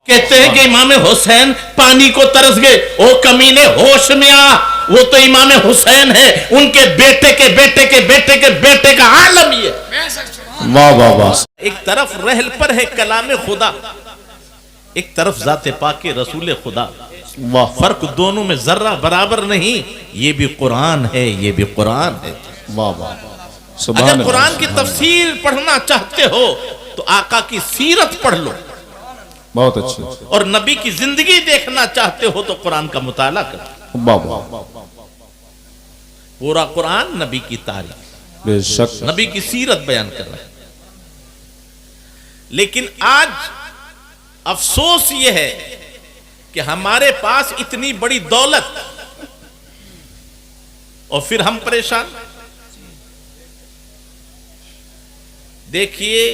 कहते हैं कि इमाम हुसैन पानी को तरस गए। ओ कमीने, होश में आ, वो तो इमाम हुसैन है, उनके बेटे के बेटे के बेटे के बेटे का आलम ही है। वाह वाह वाह। एक तरफ रहल पर है कलाम खुदा, एक तरफ जाते पाके रसूल खुदा। वाह, फर्क दोनों में जर्रा बराबर नहीं। ये भी कुरान है, ये भी कुरान है। वाह वाह। अगर कुरान की तफसीर पढ़ना चाहते हो तो आका की सीरत पढ़ लो, बहुत अच्छे। और नबी की जिंदगी देखना चाहते हो तो कुरान का मुताला करो। वाह वाह। पूरा कुरान नबी की तारीफ, बेशक नबी की सीरत बयान कर रहा है। लेकिन आज अफसोस यह है कि हमारे पास इतनी बड़ी दौलत और फिर हम परेशान। देखिए,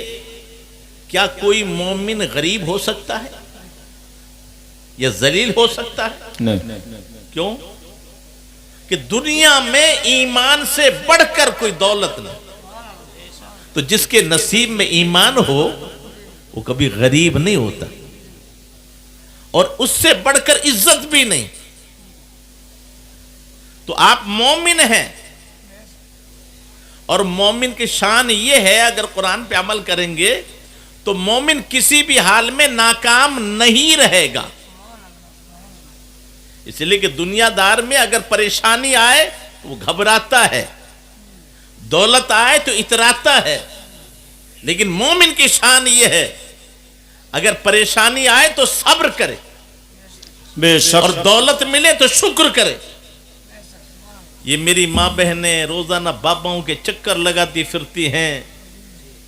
क्या कोई मोमिन गरीब हो सकता है या जलील हो सकता है? नहीं। क्यों? कि दुनिया में ईमान से बढ़कर कोई दौलत नहीं। तो जिसके नसीब में ईमान हो वो कभी गरीब नहीं होता, और उससे बढ़कर इज्जत भी नहीं। तो आप मोमिन हैं, और मोमिन की शान ये है, अगर कुरान पे अमल करेंगे तो मोमिन किसी भी हाल में नाकाम नहीं रहेगा। इसलिए कि दुनियादार में अगर परेशानी आए तो वो घबराता है, दौलत आए तो इतराता है, लेकिन मोमिन की शान ये है, अगर परेशानी आए तो सब्र करे, बेशक, और दौलत मिले तो शुक्र करे। ये मेरी माँ बहनें रोजाना बाबाओं के चक्कर लगाती फिरती हैं,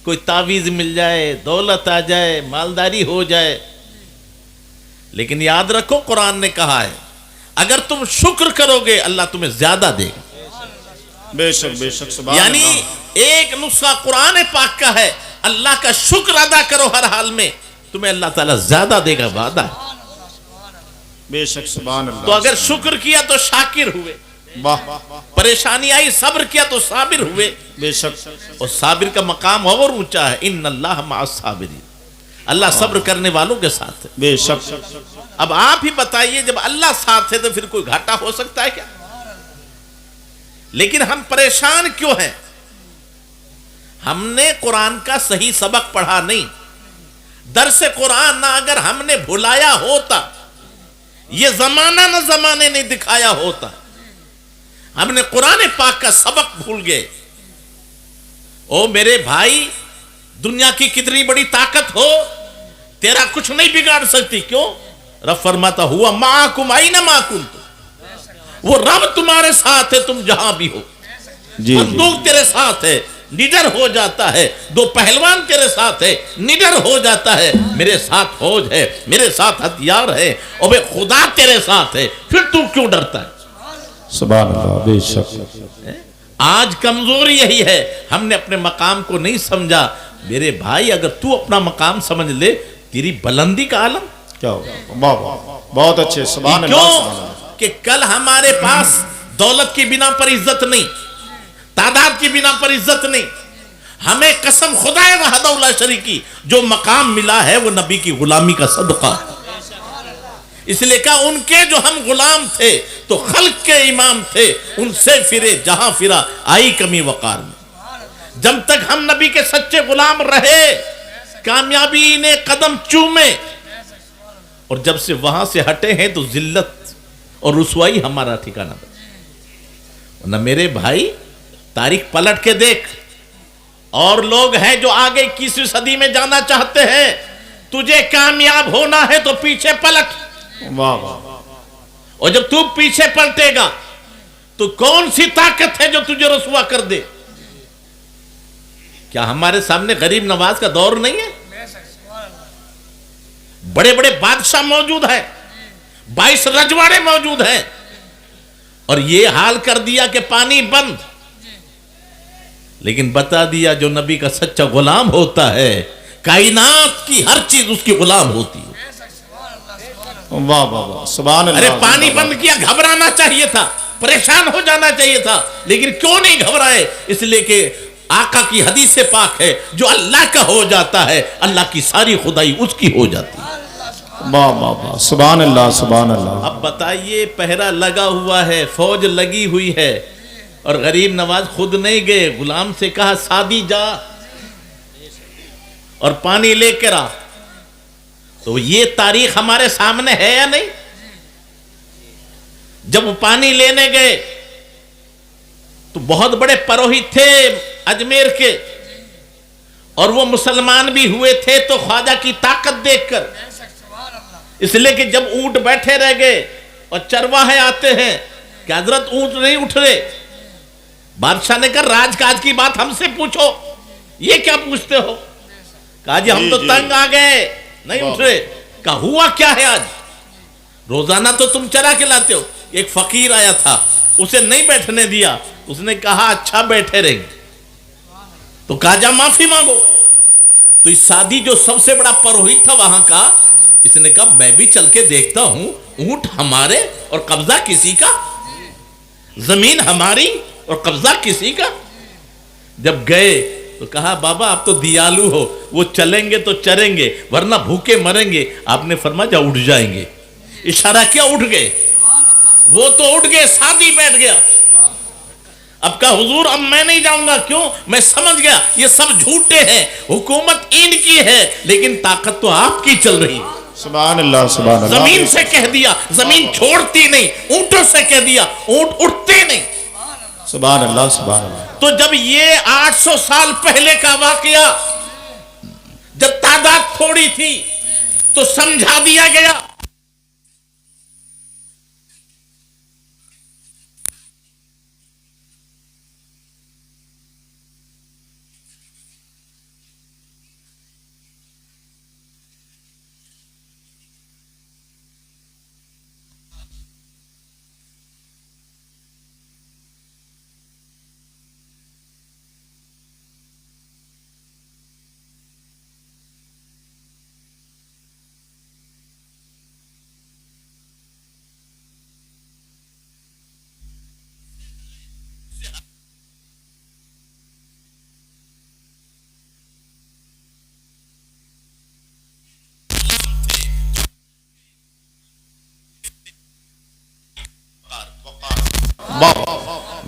कोई तावीज मिल जाए, दौलत आ जाए, मालदारी हो जाए। लेकिन याद रखो, कुरान ने कहा है अगर तुम शुक्र करोगे अल्लाह तुम्हें ज्यादा देगा। बेशक बेशक। सुभान यानी अल्लाह। एक नुस्खा कुरान पाक का है, अल्लाह का शुक्र अदा करो हर हाल में, तुम्हें अल्लाह ताला ज्यादा देगा, वादा है। बेशक। सुभान अल्लाह। तो अगर शुक्र किया तो शाकिर हुए, वाह। परेशानी आई सब्र किया तो साबिर हुए। बेशक। और साबिर का मकाम और ऊंचा है, इन्नल्लाह मअस साबिरीन, अल्लाह सब्र करने वालों के साथ है। बेशक। अब आप ही बताइए, जब अल्लाह साथ है तो फिर कोई घाटा हो सकता है क्या? लेकिन हम परेशान क्यों हैं? हमने कुरान का सही सबक पढ़ा नहीं। दरसे कुरान ना अगर हमने भुलाया होता, ये जमाना ना जमाने ने दिखाया होता, हमने कुरान पाक का सबक भूल गए। ओ मेरे भाई, दुनिया की कितनी बड़ी ताकत हो, तेरा कुछ नहीं बिगाड़ सकती। क्यों? रब फरमाता हुआ माकुम आइना माकुम, वो रब तुम्हारे साथ है तुम जहां भी हो। बंदूक तेरे साथ है, निडर हो जाता है। दो पहलवान तेरे साथ है, निडर हो जाता है। मेरे साथ फौज है, मेरे साथ हथियार है, और वे खुदा तेरे साथ है, फिर तू क्यों डरता है? सुभान अल्लाह। बेशक। आज कमजोरी यही है, हमने अपने मकाम को नहीं समझा। मेरे भाई, अगर तू अपना मकाम समझ ले, तेरी बुलंदी का आलम क्या होगा? वाह वाह। बहुत अच्छे। सुभान अल्लाह। क्यों? कि कल हमारे पास दौलत की बिना पर इज्जत नहीं, तादाद की बिना पर इज्जत नहीं। हमें कसम खुदाए वहदहुल्ला शरीक की, जो मकाम मिला है वो नबी की गुलामी का सदका है। इसलिए कहा, उनके जो हम गुलाम थे तो खल्क के इमाम थे, उनसे फिरे जहां फिरा आई कमी वकार में। जब तक हम नबी के सच्चे गुलाम रहे, कामयाबी ने कदम चूमे, और जब से वहां से हटे हैं तो जिल्लत और रुसवाई हमारा ठिकाना बना। न मेरे भाई, तारीख पलट के देख, और लोग हैं जो आगे 21वीं सदी में जाना चाहते हैं। तुझे कामयाब होना है तो पीछे पलट। वाह वाह। और जब तू पीछे पलटेगा तो कौन सी ताकत है जो तुझे रसुआ कर दे? क्या हमारे सामने गरीब नवाज का दौर नहीं है? बड़े बड़े बादशाह मौजूद हैं, 22 रजवाड़े मौजूद हैं, और ये हाल कर दिया कि पानी बंद। लेकिन बता दिया, जो नबी का सच्चा गुलाम होता है, कायनात की हर चीज उसकी गुलाम होती है। वाह वाह वाह। सुभान अल्लाह। अरे पानी बंद किया, घबराना चाहिए था, परेशान हो जाना चाहिए था, लेकिन क्यों नहीं घबराए? इसलिए कि आका की हदीस से पाक है, जो अल्लाह का हो जाता है अल्लाह की सारी खुदाई उसकी हो जाती है। वाह वाह वाह, सुभान अल्लाह सुभान अल्लाह। अब बताइए, पहरा लगा हुआ है, फौज लगी हुई है, और गरीब नवाज खुद नहीं गए, गुलाम से कहा सादी जा और पानी लेकर आ। तो ये तारीख हमारे सामने है या नहीं? जब वो पानी लेने गए तो बहुत बड़े पुरोहित थे अजमेर के, और वो मुसलमान भी हुए थे, तो ख्वाजा की ताकत देखकर, इसलिए कि जब ऊंट बैठे रह गए और चरवाहे आते हैं कि हजरत ऊंट नहीं उठ रहे, बादशाह ने कहा राजकाज की बात हमसे पूछो, ये क्या पूछते हो? कहा जी हम तो तंग आ गए, नहीं उठ रहे। कहा हुआ क्या है आज? रोजाना तो तुम चरा के लाते हो। एक फकीर आया था, उसे नहीं बैठने दिया, उसने कहा अच्छा बैठे रहेंगे। तो कहा जा माफी मांगो। तो इस सादी जो सबसे बड़ा पुरोहित था वहां का, इसने कहा मैं भी चल के देखता हूं, ऊंट हमारे और कब्जा किसी का, जमीन हमारी और कब्जा किसी का। जब गए तो कहा बाबा आप तो दयालु हो, वो चलेंगे तो चरेंगे वरना भूखे मरेंगे। आपने फरमाया जा उठ जाएंगे, इशारा किया उठ गए। वो तो उठ गए, सादी बैठ गया। अब कहा हुजूर अब मैं नहीं जाऊंगा। क्यों? मैं समझ गया ये सब झूठे हैं, हुकूमत इनकी है लेकिन ताकत तो आपकी चल रही है। सुभान अल्लाह सुभान अल्लाह। जमीन से कह दिया, जमीन छोड़ती नहीं। ऊंटों से कह दिया, ऊंट उठते नहीं। सुभान अल्लाह सुभान अल्लाह। तो जब ये 800 साल पहले का वाकया, जब तादाद थोड़ी थी तो समझा दिया गया।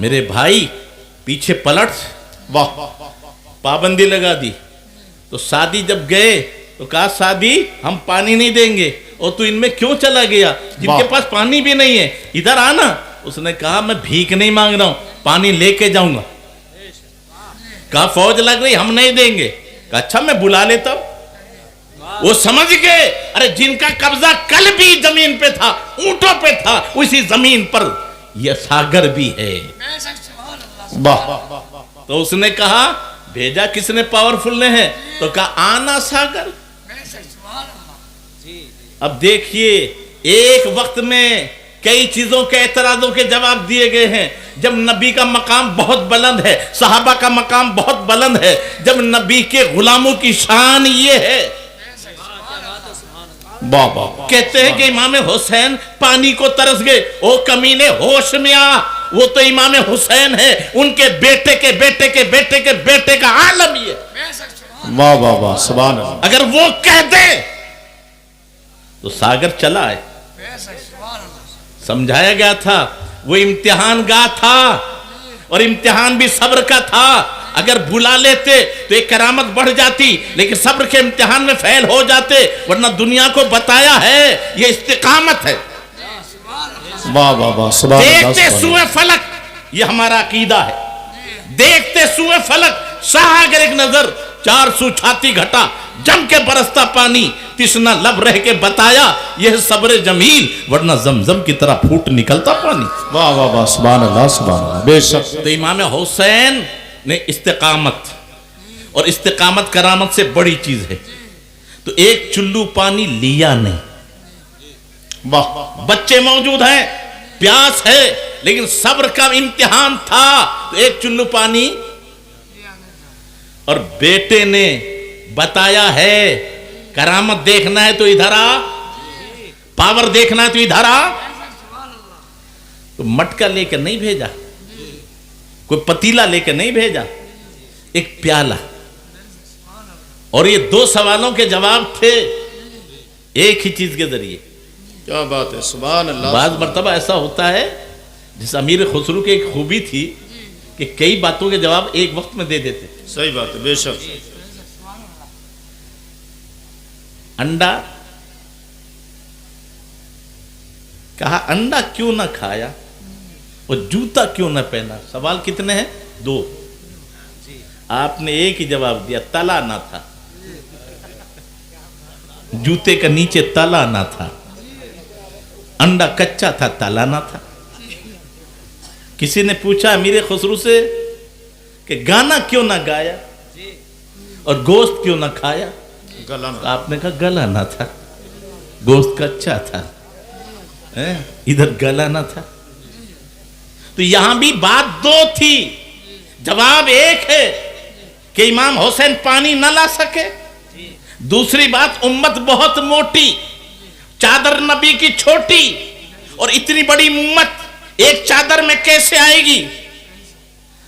मेरे भाई पीछे पलट, वाह पाबंदी लगा दी। तो सादी जब गए तो कहा सादी हम पानी नहीं देंगे, और तू इनमें क्यों चला गया जिनके पास पानी भी नहीं है, इधर आना। उसने कहा मैं भीख नहीं मांग रहा हूं, पानी लेके जाऊंगा। कहा फौज लग रही हम नहीं देंगे। कहा अच्छा मैं बुला लेता हूं। वो समझ गए अरे जिनका कब्जा कल भी जमीन पे था, ऊंटों पे था, उसी जमीन पर यह सागर भी है। वाह। तो उसने कहा भेजा किसने? पावरफुल ने है। तो कहा आना सागर। अब देखिए एक वक्त में कई चीजों के एतराजों के जवाब दिए गए हैं। जब नबी का मकाम बहुत बुलंद है, सहाबा का मकाम बहुत बुलंद है, जब नबी के गुलामों की शान ये है, वाह वाह। कहते हैं कि इमाम हुसैन पानी को तरस गए। ओ कमीने होश में आ, वो तो इमाम हुसैन है, उनके बेटे के बेटे के बेटे के बेटे का आलम ये। वाह वाह वाह सुभान अल्लाह। अगर वो कह दे तो सागर चला है। समझाया गया था वो इम्तिहान गाह था, और इम्तिहान भी सब्र का था। अगर बुला लेते तो एक करामत बढ़ जाती, लेकिन सब्र के इम्तिहान में फेल हो जाते, वरना दुनिया को बताया है ये इस्तिकामत है। वाह वाह वाह सुभान अल्लाह। देखते सूए फलक, ये हमारा अकीदा है। देखते सूए फलक, शाह अगर एक नजर, 400 छाती घटा, जम के बरसता पानी, तिसना लब रह के बताया यह सब्र जमील, वरना जमजम की तरह फूट निकलता पानी। वाह वाह वाह सुभान अल्लाह सुभान अल्लाह। बेशक। तो इमाम हुसैन ने इस्तिकामत, और इस्तिकामत करामत से बड़ी चीज है। तो एक चुल्लू पानी लिया नहीं। वाह। बच्चे मौजूद हैं, प्यास है, लेकिन सब्र का इम्तिहान था, तो एक चुल्लू पानी। और बेटे ने बताया है करामत देखना है तो इधर आ, पावर देखना है तो इधर आ। तो मटका लेकर नहीं भेजा, कोई पतीला लेकर नहीं भेजा, एक प्याला। और ये 2 सवालों के जवाब थे। एक ही चीज के जरिए। क्या बात है, सुभान अल्लाह। बाज मर्तबा ऐसा होता है, जिस अमीर खुसरू की एक खूबी थी कि कई बातों के जवाब एक वक्त में दे देते। सही बात है, बेशक। अंडा, कहा अंडा क्यों ना खाया और जूता क्यों ना पहना। सवाल कितने हैं? 2। आपने एक ही जवाब दिया, तला ना था। जूते का नीचे तला ना था, अंडा कच्चा था, तला ना था। किसी ने पूछा अमीर खुसरू से कि गाना क्यों ना गाया और गोश्त क्यों ना खाया। गला तो आपने कहा गला ना था, गोश्त कच्चा था, इधर गला ना था। तो यहां भी बात 2 थी, जवाब एक है कि इमाम हुसैन पानी न ला सके। दूसरी बात, उम्मत बहुत मोटी, चादर नबी की छोटी, और इतनी बड़ी उम्मत एक चादर में कैसे आएगी।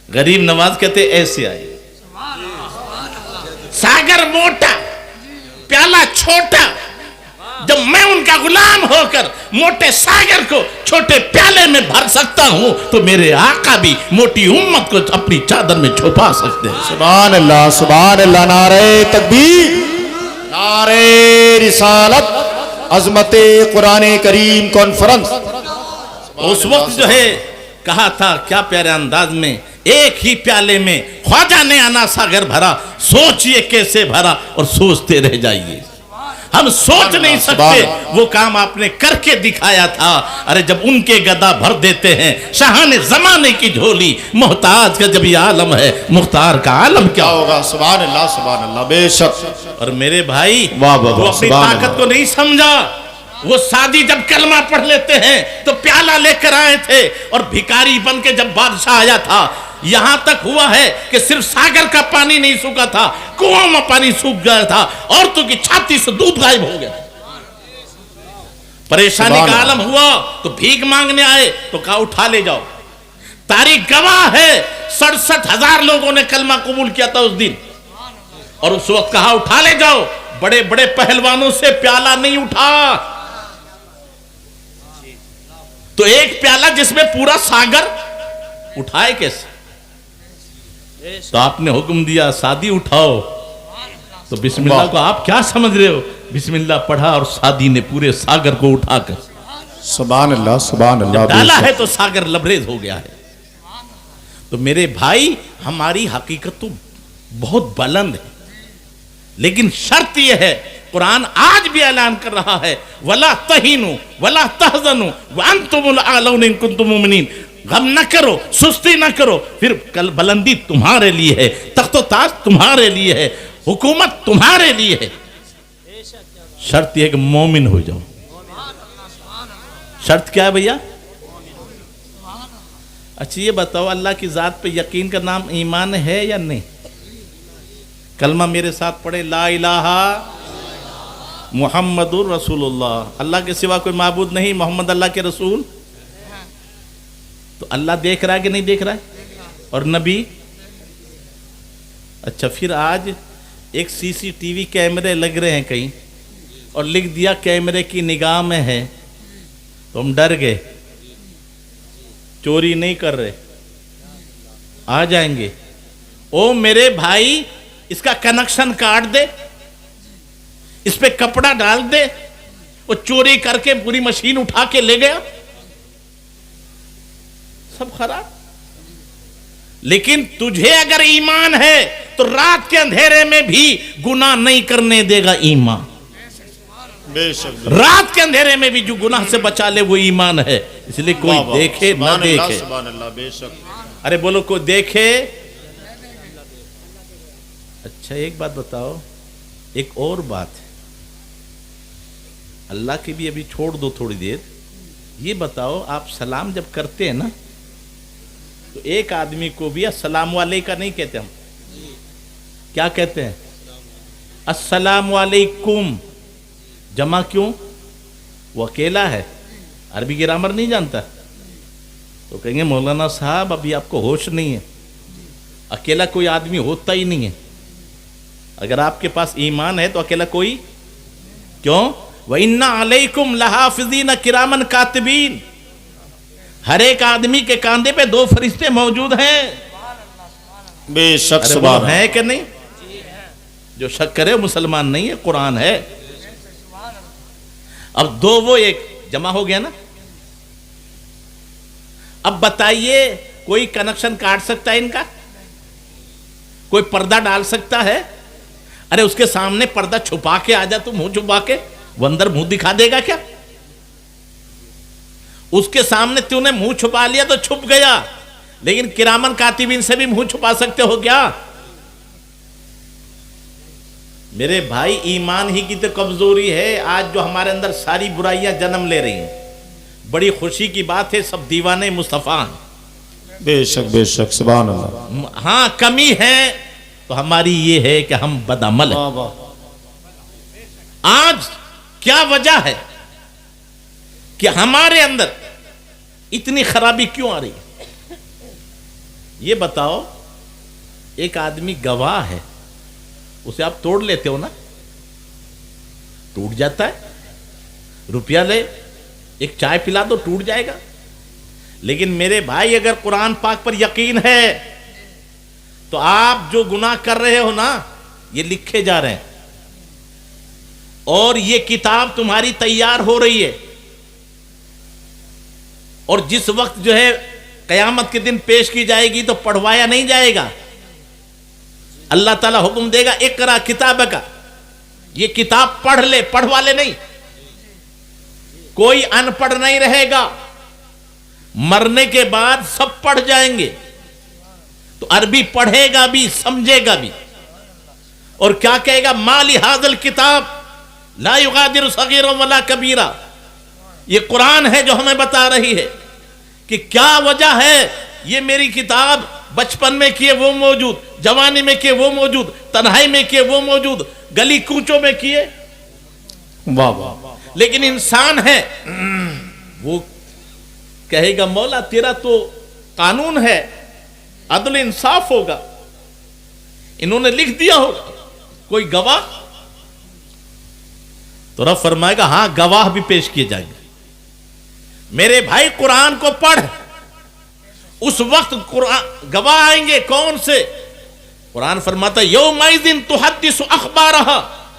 गरीब नवाज कहते ऐसे आएगी। सागर मोटा, प्याला छोटा, जब मैं उनका गुलाम होकर मोटे सागर को छोटे प्याले में भर सकता हूं तो मेरे आका भी मोटी उम्मत को अपनी चादर में छुपा सकते हैं। सुभान अल्लाह, सुभान अल्लाह। नारे तकबीर, नारे रिसालत, अजमते कुरान करीम कॉन्फ्रेंस। उस वक्त जो है कहा था, क्या प्यारे अंदाज में, एक ही प्याले में ख्वाजा ने आना सागर भरा, सोचिए कैसे भरा और सोचते रह जाइए। हम सोच नहीं सकते वो काम आपने करके दिखाया था। अरे जब उनके गदा भर देते हैं शाहाने जमाने की झोली, मोहताज का जब ये आलम है, मुख्तार का आलम क्या होगा। सुभान अल्लाह, सुभान अल्लाह, बेशक। और मेरे भाई, वाह वाह, वो अपनी ताकत को नहीं समझा। वो सादी जब कलमा पढ़ लेते हैं तो प्याला लेकर आए थे, और भिखारी बन के जब बादशाह आया था, यहां तक हुआ है कि सिर्फ सागर का पानी नहीं सूखा था, कुआं में पानी सूख गया था, औरतों की छाती से दूध गायब हो गया। परेशानी का आलम हुआ तो भीख मांगने आए तो कहा उठा ले जाओ। तारीख गवाह है, 67,000 लोगों ने कलमा कबूल किया था उस दिन, और उस वक्त कहा उठा ले जाओ। बड़े बड़े पहलवानों से प्याला नहीं उठा। तो एक प्याला जिसमें पूरा सागर उठाए कैसे। तो आपने हुक्म दिया सादी उठाओ, तो बिस्मिल्लाह को आप क्या समझ रहे हो, बिस्मिल्लाह पढ़ा और सादी ने पूरे सागर को उठाकर सुभान अल्लाह, सुभान अल्लाह, डाला है तो सागर लबरेज हो गया है। तो मेरे भाई, हमारी हकीकत तो बहुत बुलंद है, लेकिन शर्त यह है, कुरान आज भी ऐलान कर रहा है, वला तहीनु वला तहजनु व अंतुमुल आलौन इन कुंतुम मुमिनीन। गम न करो, सुस्ती न करो, फिर कल बुलंदी तुम्हारे लिए है, तख्तो ताज तुम्हारे लिए है, हुकूमत तुम्हारे लिए है। शर्त यह कि मोमिन हो जाओ। शर्त क्या है भैया? अच्छा ये बताओ, अल्लाह की जात पे यकीन का नाम ईमान है या नहीं? कलमा मेरे साथ पढ़े, ला इलाहा मुहम्मदुर रसूलुल्लाह। अल्लाह के सिवा कोई माबूद नहीं, मोहम्मद अल्लाह के रसूल। तो अल्लाह देख रहा है कि नहीं देख रहा है? और नबी? अच्छा, फिर आज एक सीसीटीवी कैमरे लग रहे हैं कहीं, और लिख दिया कैमरे की निगाह में है, तो हम डर गए, चोरी नहीं कर रहे, आ जाएंगे। ओ मेरे भाई, इसका कनेक्शन काट दे, इस पे कपड़ा डाल दे, वो चोरी करके पूरी मशीन उठा के ले गया, सब खराब। लेकिन तुझे अगर ईमान है तो रात के अंधेरे में भी गुनाह नहीं करने देगा ईमान। बेशक, रात के अंधेरे में भी जो गुनाह से बचा ले वो ईमान है। इसलिए कोई देखे ना देखे, सुभान अल्लाह, बेशक। अरे बोलो कोई देखे। अच्छा एक बात बताओ, एक और बात है, अल्लाह की भी अभी छोड़ दो थोड़ी देर। ये बताओ, आप सलाम जब करते हैं ना, तो एक आदमी को भी अस्सलाम वालेका नहीं कहते हम, क्या कहते हैं? अस्सलाम वालेकुम। जमा क्यों? वो अकेला है, अरबी ग्रामर नहीं जानता। तो कहेंगे मौलाना साहब अभी आपको होश नहीं है, अकेला कोई आदमी होता ही नहीं है। अगर आपके पास ईमान है तो अकेला कोई क्यों? व इन्ना अलैकुम लहाफिज़ीन किरामन कातिबीन, हर एक आदमी के कांधे पे 2 फरिश्ते मौजूद हैं। बेशक अरे सुभान वो है कि नहीं? जो शक करे मुसलमान नहीं है, कुरान है। अब 2 वो 1 जमा हो गया ना। अब बताइए, कोई कनेक्शन काट सकता है इनका? कोई पर्दा डाल सकता है? अरे उसके सामने पर्दा छुपा के आ जा, तू मुंह छुपा के, वो अंदर मुंह दिखा देगा क्या? उसके सामने तूने मुंह छुपा लिया तो छुप गया, लेकिन किरामन कातिबीन से भी मुंह छुपा सकते हो क्या? मेरे भाई, ईमान ही की तो कमजोरी है आज जो हमारे अंदर सारी बुराइयां जन्म ले रही हैं। बड़ी खुशी की बात है, सब दीवाने मुस्तफा हैं। बेशक बेशक सुभान अल्लाह। हाँ, कमी है तो हमारी ये है कि हम बदअमल हैं। वाह वाह। आज क्या वजह है कि हमारे अंदर इतनी खराबी क्यों आ रही है? ये बताओ, एक आदमी गवाह है, उसे आप तोड़ लेते हो ना, टूट जाता है। रुपया ले, एक चाय पिला दो, टूट जाएगा। लेकिन मेरे भाई, अगर कुरान पाक पर यकीन है तो आप जो गुनाह कर रहे हो ना, ये लिखे जा रहे हैं और ये किताब तुम्हारी तैयार हो रही है। और जिस वक्त जो है कयामत के दिन पेश की जाएगी तो पढ़वाया नहीं जाएगा। अल्लाह ताला हुक्म देगा, इकरा किताब का, ये किताब पढ़ ले, पढ़वा ले नहीं। कोई अनपढ़ नहीं रहेगा। मरने के बाद सब पढ़ जाएंगे, तो अरबी पढ़ेगा भी, समझेगा भी। और क्या कहेगा? माली हाज़िल किताब ला युगादिरु सगीरन वला कबीरा। ये कुरान है जो हमें बता रही है कि क्या वजह है। ये मेरी किताब बचपन में किए वो मौजूद, जवानी में किए वो मौजूद, तन्हाई में किए वो मौजूद, गली कूचों में किए। वाह वाह। लेकिन इंसान है, वो कहेगा मौला तेरा तो कानून है, अदल इंसाफ होगा, इन्होंने लिख दिया होगा, कोई गवाह? तो रब फरमाएगा हां, गवाह भी पेश किए जाएंगे। मेरे भाई, कुरान को पढ़, उस वक्त कुरान गवाह आएंगे। कौन से? कुरान फरमाता है यौमाइज़िन तुहद्दिसु अखबारहा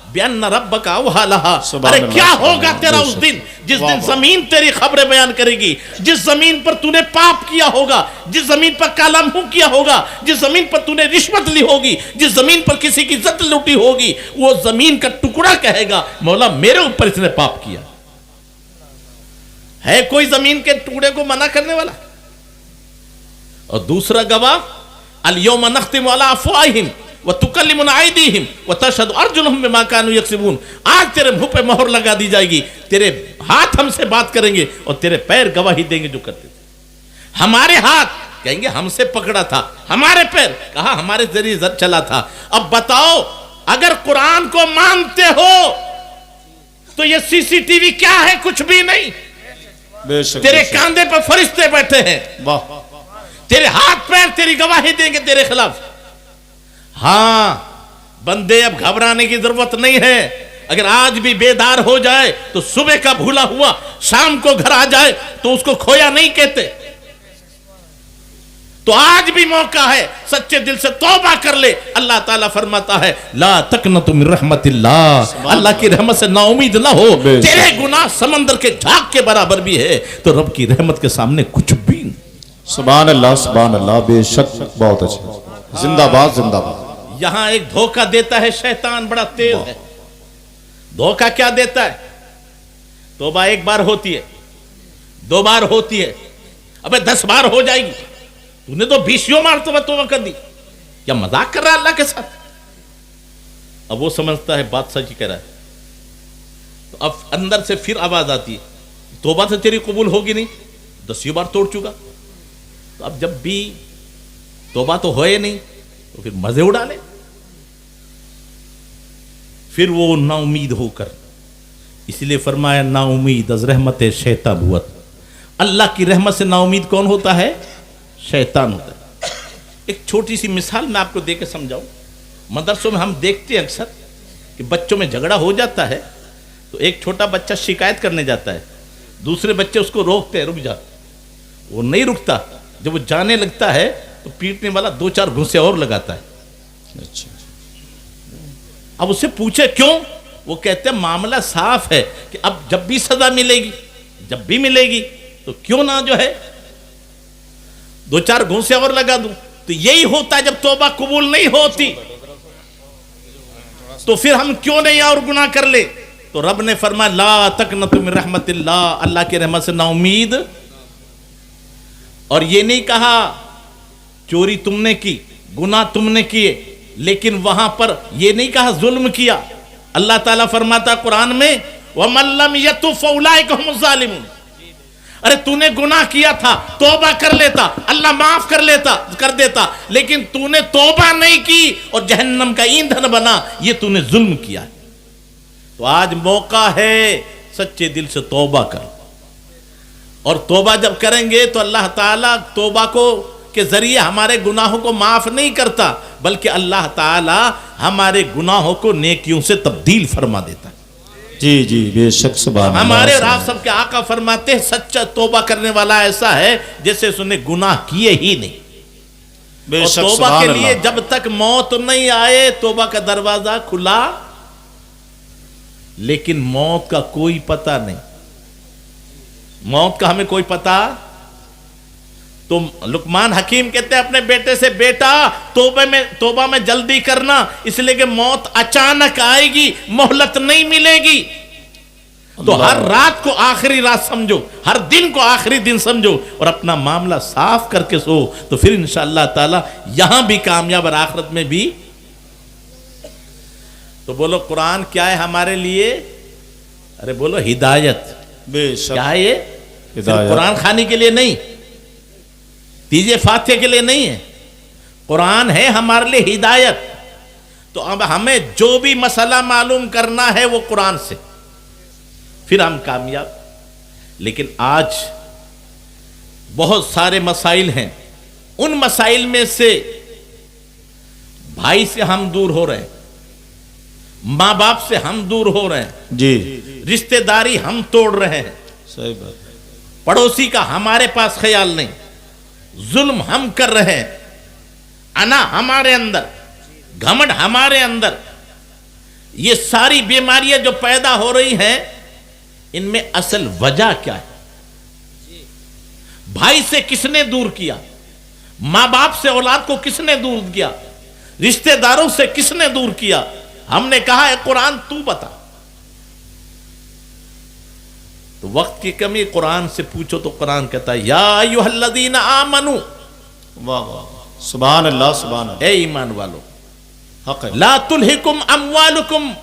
बिअन्न रब्बका अवहालहा। अरे क्या होगा तेरा उस दिन, जिस दिन जमीन तेरी खबरें बयान करेगी। जिस जमीन पर तूने पाप किया होगा, जिस जमीन पर काला मुंह किया होगा, जिस जमीन पर तूने रिश्वत ली होगी, जिस जमीन पर किसी की इज्जत लूटी होगी, वो जमीन का टुकड़ा कहेगा मौला मेरे ऊपर इसने पाप किया। है कोई जमीन के टुकड़े को मना करने वाला? और दूसरा गवाह, अल यौमा नख्तिमु अला अफ़वाहिहिम व तुकल्लिमुना अयदीहिम व तशहदु अर्जुलुहुम बिमा कानू यक्सिबून। आज तेरे मुंह पे मोहर लगा दी जाएगी, तेरे हाथ हमसे बात करेंगे और तेरे पैर गवाही देंगे जो करते थे। हमारे हाथ कहेंगे हमसे पकड़ा था, हमारे पैर कहा हमारे जरिए चला था। अब बताओ, अगर कुरान को मानते हो तो ये सीसीटीवी क्या है? कुछ भी नहीं। तेरे कांधे पर फरिश्ते बैठे हैं, वाह। तेरे हाथ पैर तेरी गवाही देंगे तेरे खिलाफ। हां बंदे, अब घबराने की जरूरत नहीं है। अगर आज भी बेदार हो जाए तो सुबह का भूला हुआ शाम को घर आ जाए तो उसको खोया नहीं कहते। तो आज भी मौका है, सच्चे दिल से तौबा कर ले। अल्लाह ताला फरमाता है ला तकनतु मिन रहमतिल्लाह, अल्लाह की रहमत से नाउमीद ना हो। तेरे गुनाह समंदर के झाग के बराबर भी है तो रब की रहमत के सामने कुछ भी नहीं। सुभान अल्लाह सुभान अल्लाह। बेशक बहुत अच्छा। जिंदाबाद जिंदाबाद। यहां एक धोखा देता है शैतान, बड़ा तेज है। धोखा क्या देता है? तौबा एक बार होती है, 2 बार होती है, अबे 10 बार हो जाएगी। तूने तो 20 मारतबा तौबा कर दी, क्या मजाक कर रहा है अल्लाह के साथ? अब वो समझता है बात सच कह रहा है, तो अब अंदर से फिर आवाज आती है तौबा तो तेरी कबूल होगी नहीं, 10 बार तोड़ चुका। तो अब जब भी तौबा तो होए नहीं तो फिर मजे उड़ा ले। फिर वो नाउमीद होकर, इसलिए फरमाया नाउमीद अज रहमत शैतान हुआ। अल्लाह की रहमत से नाउमीद कौन होता है? शैतान होता है। एक छोटी सी मिसाल मैं आपको देकर समझाऊं। मदरसों में हम देखते हैं अक्सर कि बच्चों में झगड़ा हो जाता है तो एक छोटा बच्चा शिकायत करने जाता है, दूसरे बच्चे उसको रोकते हैं, रुक जा। वो नहीं रुकता, जब वो जाने लगता है तो पीटने वाला 2-4 घूंसे और लगाता है। अच्छा, अब उससे पूछे क्यों, वो कहते हैं मामला साफ है कि अब जब भी सजा मिलेगी, जब भी मिलेगी तो क्यों ना जो है 2-4 घूंसे और लगा दूं। तो यही होता है जब तौबा कबूल नहीं होती तो फिर हम क्यों नहीं और गुनाह कर ले। तो रब ने फरमाया ला तकनतु मिन रहमतिल्लाह, अल्लाह की रहमत से ना उम्मीद। और ये नहीं कहा चोरी तुमने की, गुनाह तुमने किए, लेकिन वहां पर ये नहीं कहा जुल्म किया। अल्लाह ताला फरमाता कुरान में वमन लम यतुब फउलाइका हुमुज़ ज़ालिमून। अरे तूने गुनाह किया था, तौबा कर लेता, अल्लाह माफ कर देता, लेकिन तूने तौबा नहीं की और जहन्नम का ईंधन बना, ये तूने जुल्म किया है। तो आज मौका है सच्चे दिल से तौबा कर, और तौबा जब करेंगे तो अल्लाह ताला तौबा को के जरिए हमारे गुनाहों को माफ नहीं करता, बल्कि अल्लाह ताला हमारे गुनाहों को नेकियों से तब्दील फरमा देता है। जी जी बेशक सुभान अल्लाह। हमारे और आप सबके आका फरमाते हैं सच्चा तौबा करने वाला ऐसा है जैसे उसने गुनाह किए ही नहीं। और तौबा के लिए जब तक मौत नहीं आए तौबा का दरवाजा खुला, लेकिन मौत का कोई पता नहीं, मौत का हमें कोई पता। तो लुकमान हकीम कहते हैं अपने बेटे से, बेटा तौबा में जल्दी करना, इसलिए कि मौत अचानक आएगी, मोहलत नहीं मिलेगी। तो हर रात को आखिरी रात समझो, हर दिन को आखिरी दिन समझो और अपना मामला साफ करके सो, तो फिर इंशाअल्लाह ताला यहां भी कामयाब और आखिरत में भी। तो बोलो कुरान क्या है हमारे लिए? अरे बोलो हिदायत। बेशक क्या है ये? हिदायत। कुरान खाने के लिए नहीं, तीजे फातिहा के लिए नहीं है, कुरान है हमारे लिए हिदायत। तो अब हमें जो भी मसला मालूम करना है वो कुरान से, फिर हम कामयाब। लेकिन आज बहुत सारे मसाइल हैं, उन मसाइल में से भाई से हम दूर हो रहे हैं, माँ बाप से हम दूर हो रहे हैं जी, रिश्तेदारी हम तोड़ रहे हैं, सही बात है। पड़ोसी का हमारे पास ख्याल नहीं, जुल्म हम कर रहे हैं, अना हमारे अंदर, घमंड हमारे अंदर। ये सारी बीमारियां जो पैदा हो रही हैं, इनमें असल वजह क्या है? भाई से किसने दूर किया? मां बाप से औलाद को किसने दूर किया? रिश्तेदारों से किसने दूर किया? हमने कहा है कुरान तू बता। तो वक्त की कमी, कुरान से पूछो तो कुरान कहता है या अय्युहल्लज़ीना आमनू, वाह वाह, सुभान अल्लाह सुभान अल्लाह। ए ईमान वालो, हक है। ला तुल्हिकुम अमवालुकुम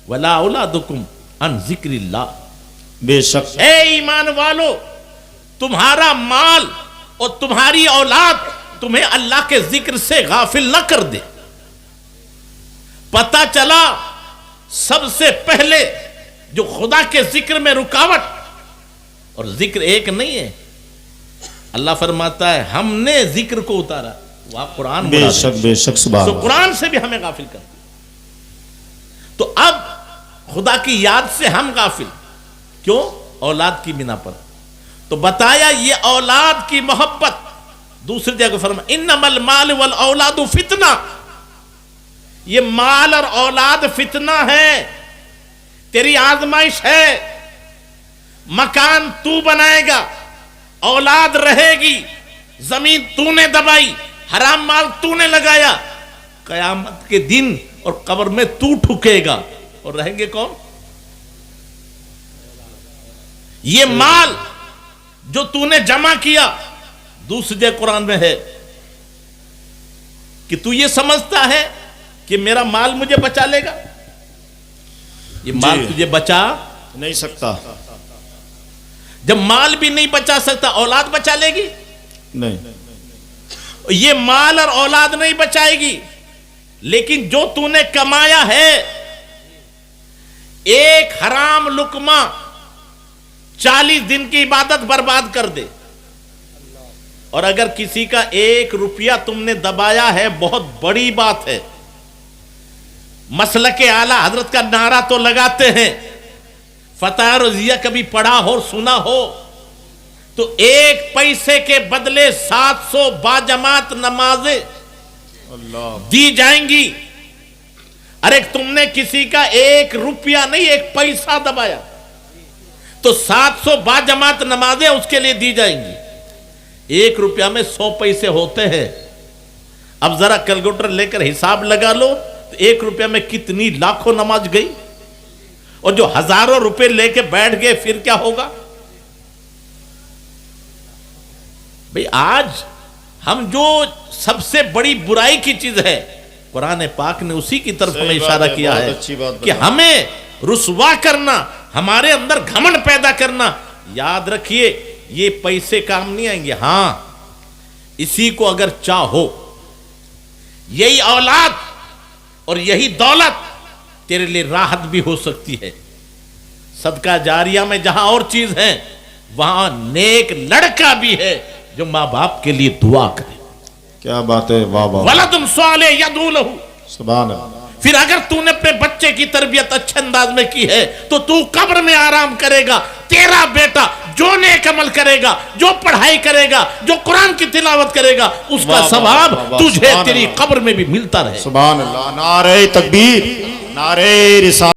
वला औलादुकुम अन जिक्रिल्लाह। बेशक ए ईमान वालो, तुम्हारा माल और तुम्हारी औलाद तुम्हें अल्लाह के जिक्र से गाफिल न कर दे। पता चला सबसे पहले जो खुदा के जिक्र में रुकावट, और जिक्र एक नहीं है, अल्लाह फरमाता है हमने जिक्र को उतारा, वह कुरान। बेशक बेशक सुभान। तो कुरान से भी हमें गाफिल कर दिया। तो अब खुदा की याद से हम गाफिल क्यों? औलाद की बिना पर। तो बताया ये औलाद की मोहब्बत। दूसरी जगह फरमाया इन्नमल माल वल औलादु फितना, ये माल और औलाद फितना है, तेरी आजमाइश है। मकान तू बनाएगा, औलाद रहेगी, जमीन तूने दबाई, हराम माल तूने लगाया, कयामत के दिन और कब्र में तू ठुकेगा, और रहेंगे कौन? ये माल जो तूने जमा किया। दूसरी जगह कुरान में है कि तू ये समझता है कि मेरा माल मुझे बचा लेगा, ये माल तुझे बचा नहीं सकता। जब माल भी नहीं बचा सकता, औलाद बचा लेगी? नहीं, ये माल और औलाद नहीं बचाएगी। लेकिन जो तूने कमाया है, एक हराम लुकमा 40 दिन की इबादत बर्बाद कर दे। और अगर किसी का 1 रुपया तुमने दबाया है, बहुत बड़ी बात है। मसलके आला हजरत का नारा तो लगाते हैं, फतह रज़िया कभी पढ़ा हो सुना हो तो 1 पैसे के बदले 700 बाजमात नमाजें दी जाएंगी। अरे तुमने किसी का 1 रुपया नहीं 1 पैसा दबाया तो 700 बाजमात नमाजें उसके लिए दी जाएंगी। 1 रुपया में 100 पैसे होते हैं। अब जरा कैलकुलेटर लेकर हिसाब लगा लो तो 1 रुपया में कितनी लाखों नमाज गई। और जो हजारों रुपए लेके बैठ गए फिर क्या होगा भाई। आज हम जो सबसे बड़ी बुराई की चीज है कुरान पाक ने उसी की तरफ हमें इशारा किया है कि हमें रुसवा करना, हमारे अंदर घमंड पैदा करना। याद रखिए ये पैसे काम नहीं आएंगे। हां इसी को अगर चाहो, यही औलाद और यही दौलत तेरे लिए राहत भी हो सकती है। सदका जारिया में जहां और चीज है वहां नेक लड़का भी है जो मां बाप के लिए दुआ करे। क्या बात है, वाह वाह। वलदुन साले यदू लहू, सुभान अल्लाह। फिर अगर तूने अपने बच्चे की तरबियत अच्छे अंदाज में की है तो तू कब्र में आराम करेगा। तेरा बेटा जो नेक अमल करेगा, जो पढ़ाई करेगा, जो कुरान की तिलावत करेगा, उसका सवाब तुझे तेरी कब्र में भी मिलता रहे। सुभान अल्लाह। नारे तकबीर, नारे रिसालत।